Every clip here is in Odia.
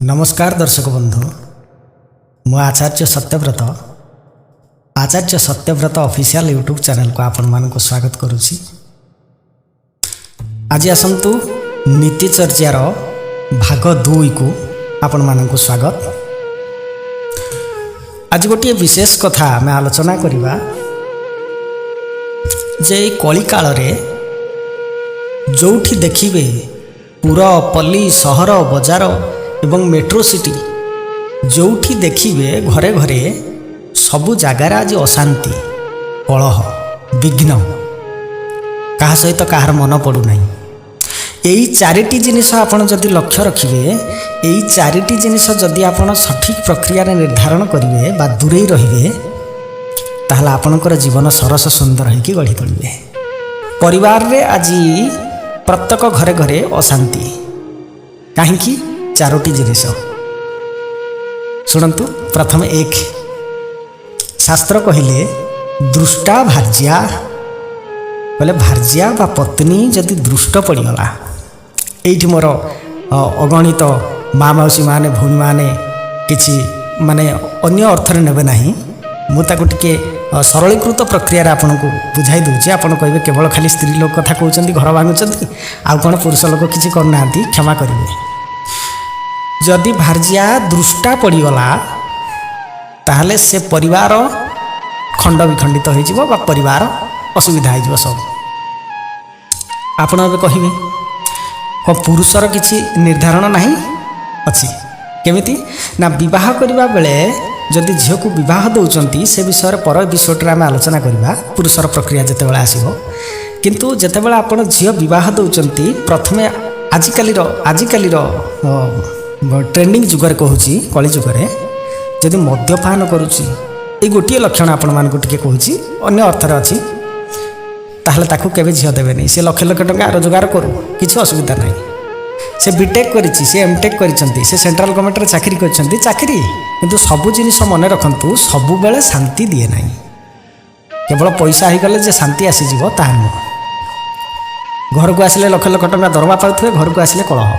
नमस्कार दर्शक बंधु मु आचार्य सत्यव्रत ऑफिशियल यूट्यूब चैनल को आपण मानक स्वागत करुछि। आज आसंतु नीतिचर्यार भाग 2 को आपण मानक स्वागत। आज गोटे विशेष कथा आम आलोचना करिबा जे कली काल रे जोठी देखिबे पुरा पल्ली सहर बजार एवं मेट्रो सिटी जोठी देखिबे घरे घरे सबु जगार आज अशांति कलह विघ्न कहा सहित कहार मन पड़ू ना। यही चारिटी जिनिस आपण जदि लक्ष्य रखिए यही चारिटी जिनिस जदि आपण सठिक प्रक्रिया निर्धारण करेंगे बा दूरे रहिबे ताहले आपणकर जीवन सरस सुंदर होइकी गढ़ी तोलिबे। परिवार रे आज प्रत्येक घरे घरे अशांति काहींकी चारोटी जिनिस शुणु। प्रथम एक शास्त्र कहले दृष्टा भार्या बोले भार्या बा पत्नी जदि दृष्ट पड़गला ये मोर अगणित माँ मौसी माने भूमि माने किछि माने अन्य अर्थ नेबे नाही मुझे टिके सरलीकृत प्रक्रिया आपन को बुझाई दूचे। आपन कहे केवल खाली स्त्री लोक कथा कहते घर भांगुंट आउ कौन पुरुष लोक किसी करना क्षमा करेंगे। जदि भार्या दृष्टा पड़गला ताहले से परिवार खंड विखंडित हो परिवार असुविधा हो सब। आपण कहे कौन पुरुषर किसी निर्धारण नहीं अच्छी केमिति ना विवाह करने बेले जदि झील को विवाह दौरान से विषय पर एपिसोड आम आलोचना करवा पुरुषर प्रक्रिया जितेबाला आसो किंतु जितेबाला आप झील विवाह दौरान प्रथमे आजिकाली ट्रेंडिंग जुगर कहूँ कली जुगरे जदि मद्यपान करुच्ची ये गोटे लक्षण आपण मानक टिके कहूँ अन्य अर्थर अच्छी ताहले ताकू केबे झील देवे नहीं। से लक्ष लक्ष टंका रोजगार करू किसी असुविधा नहीं। से बीटेक करिछि से एमटेक करिसंती से सेंट्रल गवर्नमेंट रे चाकरी करिसंती चाकरी किंतु सबु जिनिस मन रखंतु सबु बेले शांति दिए नहीं। केवल पैसा ही गले जे शांति आसी जीवो ताहा नुह। घर को आसिले लक्ष लक्ष टंका दरमा पाउथुवे घर को आसिले कलह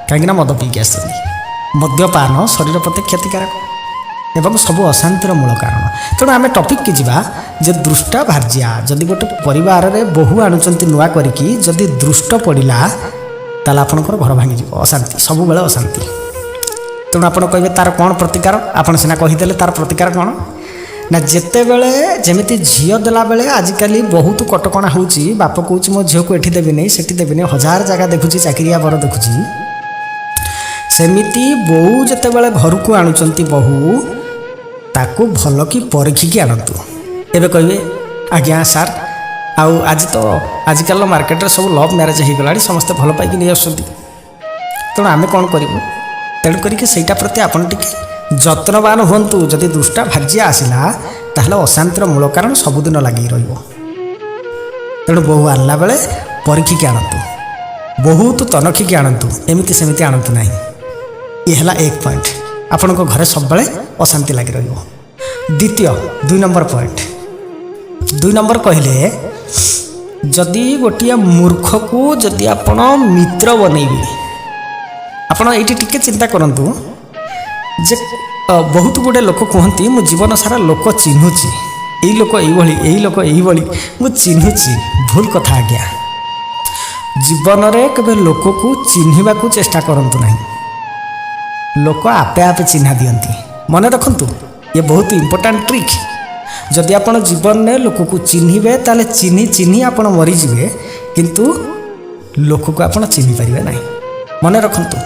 कहीं मद पीकी आसती। मद्यपान शरीर प्रति क्षतिकारक एवं सबु अशांतिर मूल कारण। तेणु आम टॉपिक की जीवा जे दृष्टा भार्या जदि गोटे परिवार रे बहु आणुचंती नुआ करिकी जदि दृष्ट पड़िला ताला आपनकर घर भांगी जीव अशांति सबु बेले अशांति। तेणु आपण कहे तार कौन प्रतिकार आपण सिना कहीदेले तार प्रतिकार कौन ना जिते बेले जमिति झील देला बेले आजिकल बहुत कटकणा होउची बाप कहूँ मो झील को एठी देबी नहीं सेठी देबी नहीं हजार जगह देखुची चाकरिया बर देखुची सेमिति बहु जिते बेले घर को आणुचंती बहु ताकू भल कि परिखिकी आणतु। एबे कहबे आज्ञा सार आउ आज तो आजिकल मार्केट रे सब लव मैरेज हो गला समस्ते भल पाई नहीं आसुँच तेणु आम कौन करूँ तेणु करके सहीटा प्रति आपन टिके जत्नवान हूँ। जदि दृष्टा भार्या आसला ताहले अशांतिर मूल कारण सबुदिन लगी रहिबो। तेणु बहु आनला बेले परिखिकी आणतु बहुत तनखिकी आणतु एमिति सेमिति आणतु नाही। ये है एक पॉइंट आपण घरे सब बेले अशांति लगी रहिबो। द्वितीय 2 नंबर पॉइंट 2 नंबर कहले जदि गोटे मूर्ख को जदि आपण मित्र बनइबे आपण ये टिके चिंता करंतु जे बहुत गुड़े लोक कहती मु जीवन सारा लोक चिन्हुची यही लोक यही लोक यही मु चिन्हुची भूल कथा आज्ञा। जीवन रे केबे लोक को चिन्हिबा को चेष्टा करंतु नहीं लोक आपे आपे चिन्हा दियंती मन रखंतु ये बहुत इंपोर्टेंट ट्रिक। जदि आपण जीवन में लोक को चिन्हिबे ताले चिन्ही चिन्ही आपण मरीजिबे किंतु लोक को आपण चिन्हि पारिबे नहीं। मन रखंतु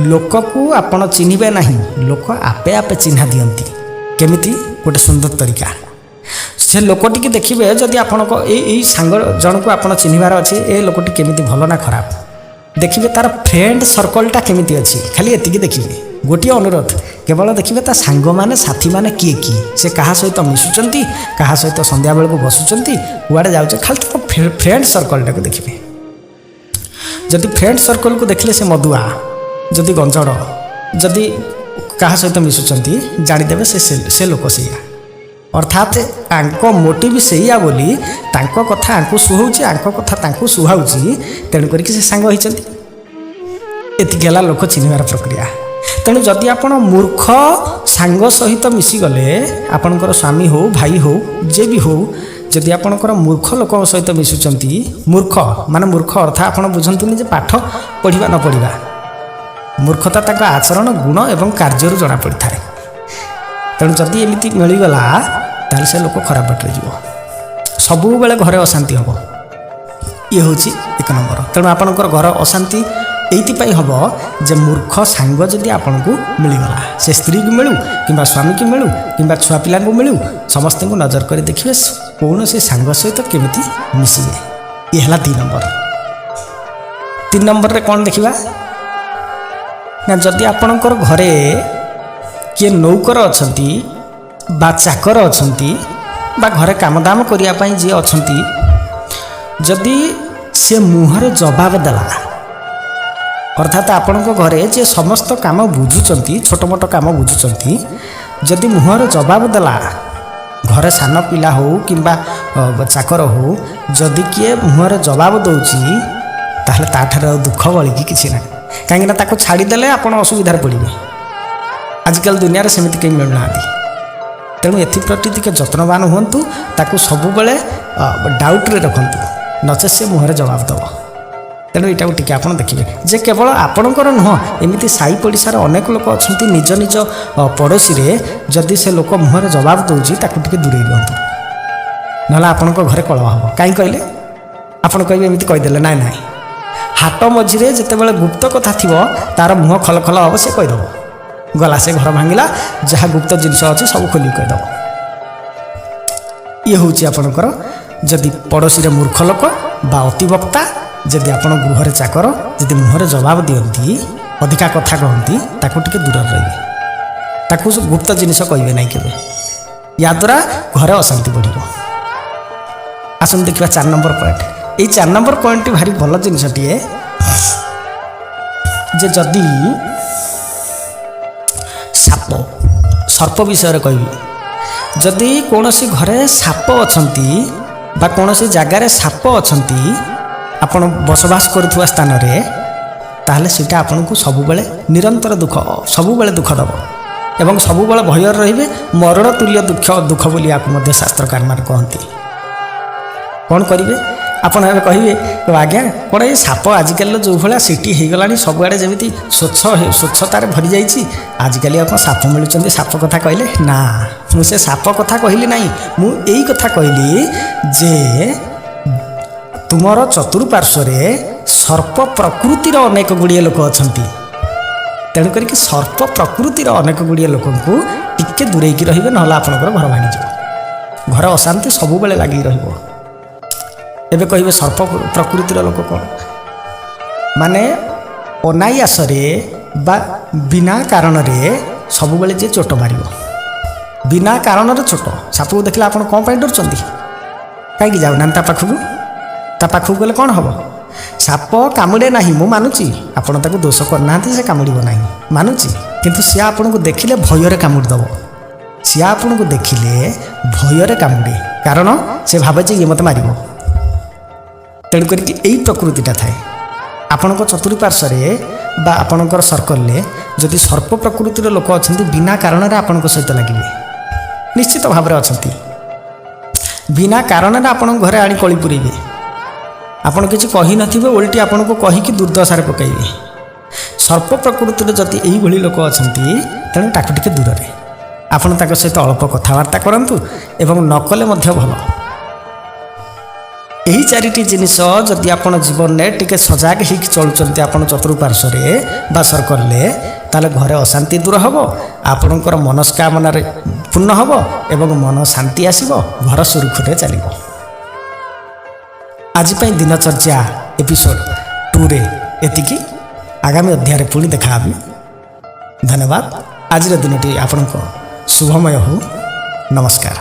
लोक को आपण चिन्हिबे नहीं लोक आपे आपे चिन्हा दियंती केमिति गोटे सुंदर तरीका से लोकटी देखिए जदि आपण यही सांग जन को आपण चिन्हबार अच्छे ए लोकटी केमिति भल ना खराब देखिए तार फ्रेंड सर्कलटा केमिति अच्छी खाली एतिकी देखिए। गोटे अनुरोध केवल देखिए ता सांग माने साथी माने किए किए से कहा सहित मिशुचंती कहा सहित संध्या बेल को बसुचंती कुआडे जाउचे खाली तो फ्रेंड सर्कलटा को देखिए। जदि फ्रेंड सर्कल को देखले से मदुआ जदि गंजड़ जदि कहा सहित मिशुचंती जानीदेवे से लोक से अर्थात आंको मोटिव सेया बोली तांको कथा आंको सुहाउची आंको कथा तांको सुहाउची तेणु करके से सांग होइचंती। एतिकेला लोक चिन्हबार प्रक्रिया ତେଣୁ ଯଦି ଆପଣ ମୂର୍ଖ ସାଙ୍ଗ ସହିତ ମିଶିଗଲେ, ଆପଣଙ୍କର ସ୍ୱାମୀ ହେଉ ଭାଇ ହେଉ ଯିଏ ବି ହେଉ, ଯଦି ଆପଣଙ୍କର ମୂର୍ଖ ଲୋକଙ୍କ ସହିତ ମିଶୁଛନ୍ତି, ମୂର୍ଖ ମାନେ ମୂର୍ଖ ଅର୍ଥ ଆପଣ ବୁଝନ୍ତୁନି ଯେ ପାଠ ପଢ଼ିବା ନ ପଢ଼ିବା, ମୂର୍ଖତା ତାଙ୍କ ଆଚରଣ ଗୁଣ ଏବଂ କାର୍ଯ୍ୟରୁ ଜଣାପଡ଼ିଥାଏ। ତେଣୁ ଯଦି ଏମିତି ମିଳିଗଲା ତାହେଲେ ସେ ଲୋକ ଖରାପ ବାଟରେ ଯିବ, ସବୁବେଳେ ଘରେ ଅଶାନ୍ତି ହେବ। ଇଏ ହେଉଛି 1 ନମ୍ବର। ତେଣୁ ଆପଣଙ୍କର ଘର ଅଶାନ୍ତି ଏଇଥିପାଇଁ ହେବ ଯେ ମୂର୍ଖ ସାଙ୍ଗ ଯଦି ଆପଣଙ୍କୁ ମିଳିଗଲା, ସେ ସ୍ତ୍ରୀକୁ ମିଳୁ କିମ୍ବା ସ୍ୱାମୀକୁ ମିଳୁ କିମ୍ବା ଛୁଆ ପିଲାଙ୍କୁ ମିଳୁ, ସମସ୍ତଙ୍କୁ ନଜର କରି ଦେଖିବେ କୌଣସି ସାଙ୍ଗ ସହିତ କେମିତି ମିଶିବେ। ଇଏ ହେଲା 2 ନମ୍ବର। 3 ନମ୍ବରରେ କ'ଣ ଦେଖିବା ନା, ଯଦି ଆପଣଙ୍କର ଘରେ କିଏ ନୌକର ଅଛନ୍ତି ବା ଚାକର ଅଛନ୍ତି ବା ଘରେ କାମଦାମ କରିବା ପାଇଁ ଯିଏ ଅଛନ୍ତି, ଯଦି ସେ ମୁହଁରେ ଜବାବ ଦେଲା, ଅର୍ଥାତ୍ ଆପଣଙ୍କ ଘରେ ଯିଏ ସମସ୍ତ କାମ ବୁଝୁଛନ୍ତି, ଛୋଟ ମୋଟ କାମ ବୁଝୁଛନ୍ତି, ଯଦି ମୁହଁରେ ଜବାବ ଦେଲା, ଘରେ ସାନ ପିଲା ହେଉ କିମ୍ବା ଚାକର ହେଉ, ଯଦି କିଏ ମୁହଁରେ ଜବାବ ଦେଉଛି ତାହେଲେ ତାଠାରୁ ଆଉ ଦୁଃଖ ବଳିକି କିଛି ନାହିଁ। କାହିଁକିନା ତାକୁ ଛାଡ଼ିଦେଲେ ଆପଣ ଅସୁବିଧାରେ ପଡ଼ିବେ। ଆଜିକାଲି ଦୁନିଆରେ ସେମିତି କେହି ମିଳୁନାହାନ୍ତି। ତେଣୁ ଏଥିପ୍ରତି ଟିକେ ଯତ୍ନବାନ ହୁଅନ୍ତୁ, ତାକୁ ସବୁବେଳେ ଡାଉଟ୍ରେ ରଖନ୍ତୁ, ନଚେତ୍ ସେ ମୁହଁରେ ଜବାବ ଦେବ। ତେଣୁ ଏଇଟାକୁ ଟିକେ ଆପଣ ଦେଖିବେ ଯେ କେବଳ ଆପଣଙ୍କର ନୁହଁ, ଏମିତି ସାହି ପଡ଼ିଶାର ଅନେକ ଲୋକ ଅଛନ୍ତି, ନିଜ ନିଜ ପଡ଼ୋଶୀରେ ଯଦି ସେ ଲୋକ ମୁହଁରେ ଜବାବ ଦେଉଛି ତାକୁ ଟିକେ ଦୂରେଇ ଦିଅନ୍ତୁ, ନହେଲେ ଆପଣଙ୍କ ଘରେ କଳହ ହେବ। କାହିଁ କହିଲେ? ଆପଣ କହିବେ ଏମିତି କହିଦେଲେ, ନାଇଁ ନାଇଁ, ହାଟ ମଝିରେ ଯେତେବେଳେ ଗୁପ୍ତ କଥା ଥିବ ତାର ମୁହଁ ଖଲଖଲ ହେବ, ସେ କହିଦେବ, ଗଲା ସେ ଘର ଭାଙ୍ଗିଲା, ଯାହା ଗୁପ୍ତ ଜିନିଷ ଅଛି ସବୁ ଖୋଲିକି କହିଦେବ। ଇଏ ହେଉଛି ଆପଣଙ୍କର ଯଦି ପଡ଼ୋଶୀରେ ମୂର୍ଖ ଲୋକ ବା ଅତିବକ୍ତା, ଯଦି ଆପଣ ଗୃହରେ ଚାକର, ଯଦି ମୁହଁରେ ଜବାବ ଦିଅନ୍ତି, ଅଧିକା କଥା କହନ୍ତି, ତାକୁ ଟିକେ ଦୂରରେ ରହିବେ, ତାକୁ ଗୁପ୍ତ ଜିନିଷ କହିବେ ନାହିଁ କେବେ। ୟାଦ୍ୱାରା ଘରେ ଅଶାନ୍ତି ବଢ଼ିବ। ଆସନ୍ତୁ ଦେଖିବା 4 ନମ୍ବର ପଏଣ୍ଟ। ଏଇ 4 ନମ୍ବର ପଏଣ୍ଟଟି ଭାରି ଭଲ ଜିନିଷଟିଏ ଯେ ଯଦି ସାପ, ସର୍ପ ବିଷୟରେ କହିବି, ଯଦି କୌଣସି ଘରେ ସାପ ଅଛନ୍ତି ବା କୌଣସି ଜାଗାରେ ସାପ ଅଛନ୍ତି ଆପଣ ବସବାସ କରୁଥିବା ସ୍ଥାନରେ, ତାହେଲେ ସେଇଟା ଆପଣଙ୍କୁ ସବୁବେଳେ ନିରନ୍ତର ସବୁବେଳେ ଦୁଃଖ ଦେବ ଏବଂ ସବୁବେଳେ ଭୟରେ ରହିବେ। ମରଣ ତୁଲ୍ୟ ଦୁଃଖ ବୋଲି ଆକୁ ମଧ୍ୟ ଶାସ୍ତ୍ରକାରମାନେ କହନ୍ତି। କ'ଣ କରିବେ? ଆପଣ ଏବେ କହିବେ, ଆଜ୍ଞା କ'ଣ ଏ ସାପ ଆଜିକାଲିର ଯେଉଁ ଭଳିଆ ସିଟି ହେଇଗଲାଣି, ସବୁଆଡ଼େ ଯେମିତି ସ୍ୱଚ୍ଛତାରେ ଭରିଯାଇଛି, ଆଜିକାଲି ଆଉ କ'ଣ ସାପ ମିଳୁଛନ୍ତି ସାପ କଥା କହିଲେ? ନା, ମୁଁ ସେ ସାପ କଥା କହିଲି ନାହିଁ, ମୁଁ ଏଇ କଥା କହିଲି ଯେ ତୁମର ଚତୁଃପାର୍ଶ୍ୱରେ ସର୍ପ ପ୍ରକୃତିର ଅନେକ ଗୁଡ଼ିଏ ଲୋକ ଅଛନ୍ତି। ତେଣୁ କରିକି ସର୍ପ ପ୍ରକୃତିର ଅନେକ ଗୁଡ଼ିଏ ଲୋକଙ୍କୁ ଟିକେ ଦୂରେଇକି ରହିବେ, ନହେଲେ ଆପଣଙ୍କର ଘର ଭାଙ୍ଗିଯିବ, ଘର ଅଶାନ୍ତି ସବୁବେଳେ ଲାଗିକି ରହିବ। ଏବେ କହିବେ ସର୍ପ ପ୍ରକୃତିର ଲୋକ କ'ଣ? ମାନେ ଅନାୟାସରେ ବା ବିନା କାରଣରେ ସବୁବେଳେ ଯିଏ ଚୋଟ ମାରିବ, ବିନା କାରଣରେ ଚୋଟ। ସାପକୁ ଦେଖିଲେ ଆପଣ କ'ଣ ପାଇଁ ଡରୁଛନ୍ତି? କାହିଁକି ଯାଉନାହାନ୍ତି ତା ପାଖକୁ ଗଲେ କ'ଣ ହେବ? ସାପ କାମୁଡ଼େ ନାହିଁ, ମୁଁ ମାନୁଛି, ଆପଣ ତାକୁ ଦୋଷ କରିନାହାନ୍ତି, ସେ କାମୁଡ଼ିବ ନାହିଁ, ମାନୁଛି, କିନ୍ତୁ ସିଏ ଆପଣଙ୍କୁ ଦେଖିଲେ ଭୟରେ କାମୁଡ଼ିଦେବ। ସିଏ ଆପଣଙ୍କୁ ଦେଖିଲେ ଭୟରେ କାମୁଡ଼େ, କାରଣ ସେ ଭାବେ ଯେ ଇଏ ମୋତେ ମାରିବ। ତେଣୁ କରିକି ଏଇ ପ୍ରକୃତିଟା ଥାଏ। ଆପଣଙ୍କ ଚତୁଃପାର୍ଶ୍ୱରେ ବା ଆପଣଙ୍କର ସର୍କଲରେ ଯଦି ସର୍ପ ପ୍ରକୃତିର ଲୋକ ଅଛନ୍ତି, ବିନା କାରଣରେ ଆପଣଙ୍କ ସହିତ ଲାଗିବେ, ନିଶ୍ଚିତ ଭାବରେ ଅଛନ୍ତି। ବିନା କାରଣରେ ଆପଣଙ୍କ ଘରେ ଆଣି କଳି ପୁରେଇବେ, ଆପଣ କିଛି କହିନଥିବେ, ଓଲଟି ଆପଣଙ୍କୁ କହିକି ଦୁର୍ଦ୍ଦଶାରେ ପକାଇବେ। ସର୍ପ ପ୍ରକୃତିରେ ଯଦି ଏଇଭଳି ଲୋକ ଅଛନ୍ତି, ତେଣୁ ତାକୁ ଟିକେ ଦୂରରେ ଆପଣ ତାଙ୍କ ସହିତ ଅଳ୍ପ କଥାବାର୍ତ୍ତା କରନ୍ତୁ ଏବଂ ନ କଲେ ମଧ୍ୟ ଭଲ। ଏହି 4ଟି ଜିନିଷ ଯଦି ଆପଣ ଜୀବନରେ ଟିକେ ସଜାଗ ହେଇକି ଚଳୁଛନ୍ତି ଆପଣ ଚତୁଃପାର୍ଶ୍ୱରେ ବା ସର୍କଲରେ, ତାହେଲେ ଘରେ ଅଶାନ୍ତି ଦୂର ହେବ, ଆପଣଙ୍କର ମନସ୍କାମନାରେ ପୂର୍ଣ୍ଣ ହେବ ଏବଂ ମନ ଶାନ୍ତି ଆସିବ, ଘର ସୁରୁଖୁରୁରେ ଚାଲିବ। ଆଜି ପାଇଁ ଦିନଚର୍ଯ୍ୟା ଏପିସୋଡ 2ରେ ଏତିକି। ଆଗାମୀ ଅଧ୍ୟାୟରେ ପୁଣି ଦେଖା ହେବି। ଧନ୍ୟବାଦ। ଆଜିର ଦିନଟି ଆପଣଙ୍କ ଶୁଭମୟ ହେଉ। ନମସ୍କାର।